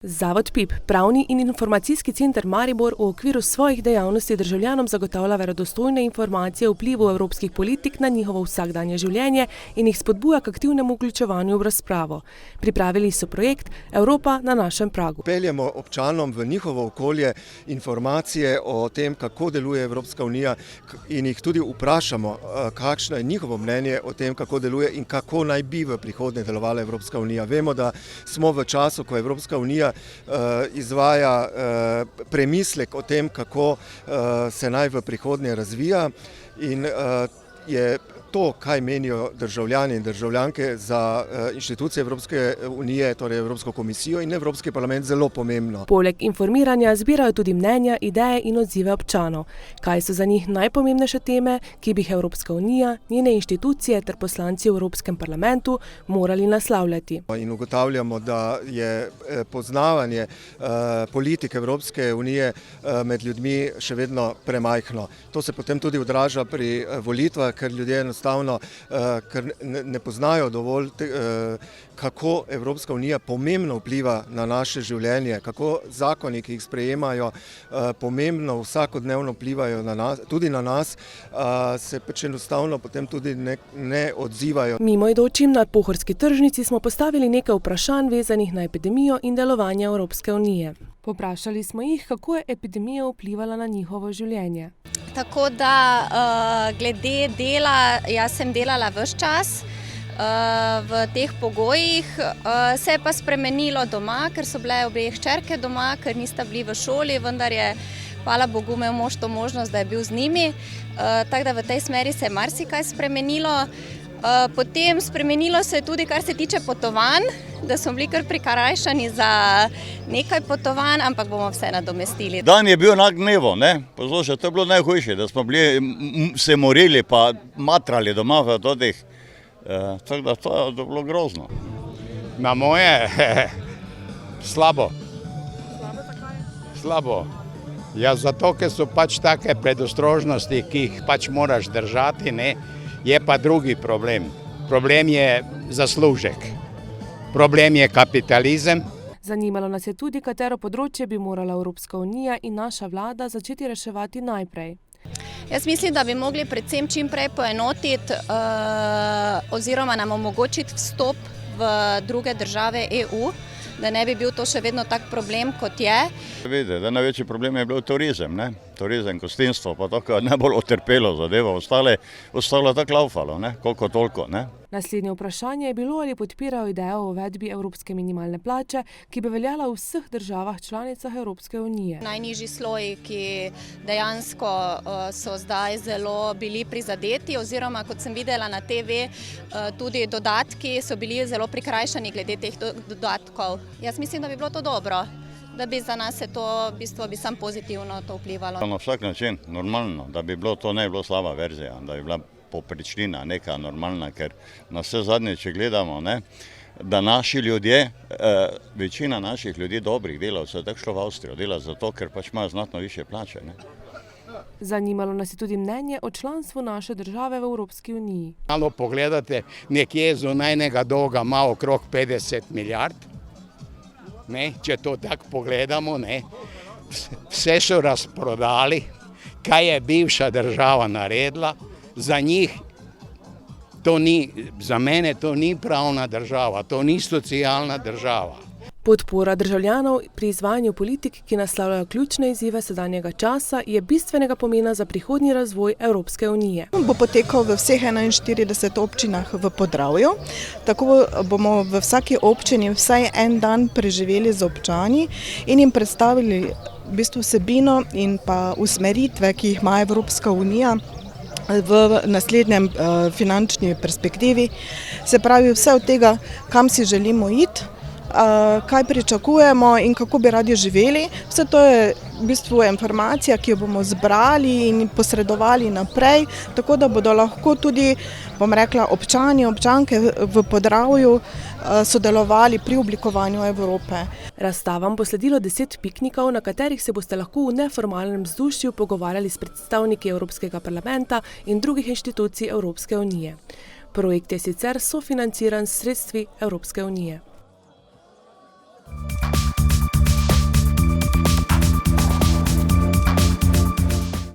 Zavod PIP, Pravni in informacijski center Maribor, v okviru svojih dejavnosti državljanom zagotavlja verodostojne informacije o vplivu evropskih politik na njihovo vsakdanje življenje in jih spodbuja k aktivnemu vključevanju v razpravo. Pripravili so projekt Evropa na našem pragu. Peljemo občanom v njihovo okolje informacije o tem, kako deluje Evropska unija in jih tudi vprašamo, kakšno je njihovo mnenje o tem, kako deluje in kako naj bi v prihodnje delovala Evropska unija. Vemo, da smo v času, ko Evropska unija izvaja premislek o tem, kako se naj v prihodnje razvija in je to, kaj menijo državljani in državljanke za inštitucije Evropske unije, torej Evropsko komisijo in Evropski parlament, zelo pomembno. Poleg informiranja zbirajo tudi mnenja, ideje in odzive občanov. Kaj so za njih najpomembnejše teme, ki bi jih Evropska unija, njene inštitucije ter poslanci v Evropskem parlamentu morali naslavljati. In ugotavljamo, da je poznavanje politik Evropske unije med ljudmi še vedno premajhno. To se potem tudi odraža pri volitvah, ker ljudje enostavno ne poznajo dovolj, kako Evropska unija pomembno vpliva na naše življenje, kako zakoni, ki jih sprejemajo, pomembno vsakodnevno vplivajo na nas, tudi na nas, se pač enostavno potem tudi ne odzivajo. Mimoidočim na pohorski tržnici smo postavili nekaj vprašanj vezanih na epidemijo in delovanje Evropske unije. Poprašali smo jih, kako je epidemija vplivala na njihovo življenje. Tako da glede dela, jaz sem delala ves čas v teh pogojih, se je pa spremenilo doma, ker so bile obe hčerke doma, ker nista bili v šoli, vendar je, hvala Bogu, imel mož to možnost, da je bil z njimi. Tako da v tej smeri se je marsikaj spremenilo. Potem spremenilo se je tudi, kar se tiče potovanj, da smo bili kar prikrajšani za nekaj potovanj, ampak bomo vse nadomestili. Dan je bil enak dnevu, ne? Poslušaj, to je bilo najhujše, da smo bili se morili pa matrali doma v totih. Tako da to je bilo grozno. Na moje slabo. Slabo. Ja, zato, ker so pač take predostrožnosti, ki jih pač moraš držati, ne? Je pa drugi problem. Problem je zaslužek. Problem je kapitalizem. Zanimalo nas je tudi, katero področje bi morala Evropska unija in naša vlada začeti reševati najprej. Jaz mislim, da bi mogli predvsem čim prej poenotiti oziroma nam omogočiti vstop v druge države EU, da ne bi bil to še vedno tak problem, kot je. Vidite, da največji problem je bil turizem, ne? Turizem, gostinstvo, pa to, kar je najbolj utrpelo zadeva, ostalo tako laufalo, ne? Koliko toliko, ne? Naslednje vprašanje je bilo, ali podpirajo idejo o uvedbi evropske minimalne plače, ki bi veljala v vseh državah članicah Evropske unije. Najnižji sloji, ki dejansko so zdaj zelo bili prizadeti, oziroma kot sem videla na TV, tudi dodatki so bili zelo prikrajšani glede teh dodatkov. Jaz mislim, da bi bilo to dobro, da bi za nas se to v bistvu bi sam pozitivno to vplivalo. Na vsak način, normalno, da bi bilo to ne bilo slaba verzija, da bi bila poprečnina neka normalna, ker na vse zadnje, če gledamo, ne, da naši ljudje, večina naših ljudi, dobrih delavcev, tako šlo v Avstrijo, dela zato, ker pač imajo znatno više plače, ne. Zanimalo nas je tudi mnenje o članstvu naše države v Evropski uniji. Malo pogledate, nekje zunajnega dolga ima okrog 50 milijard. Ne, če to tako pogledamo, ne, vse so razprodali, kaj je bivša država naredila, za njih to ni, za mene to ni pravna država, to ni socialna država. Podpora državljanov pri izvajanju politik, ki naslavljajo ključne izzive sedanjega časa, je bistvenega pomena za prihodnji razvoj Evropske unije. Bo potekal v vseh 41 občinah v Podravju, tako bomo v vsaki občini vsaj en dan preživeli z občani in jim predstavili v bistvu vsebino in pa usmeritve, ki jih ima Evropska unija v naslednjem finančni perspektivi. Se pravi, vse od tega, kam si želimo iti, kaj pričakujemo in kako bi radi živeli. Vse to je v bistvu informacija, ki jo bomo zbrali in posredovali naprej, tako da bodo lahko tudi, bom rekla, občani, občanke v Podravju sodelovali pri oblikovanju Evrope. Razstavam bo sledilo 10 piknikov, na katerih se boste lahko v neformalnem vzdušju pogovarjali s predstavniki Evropskega parlamenta in drugih inštitucij Evropske unije. Projekt je sicer sofinanciran s sredstvi Evropske unije.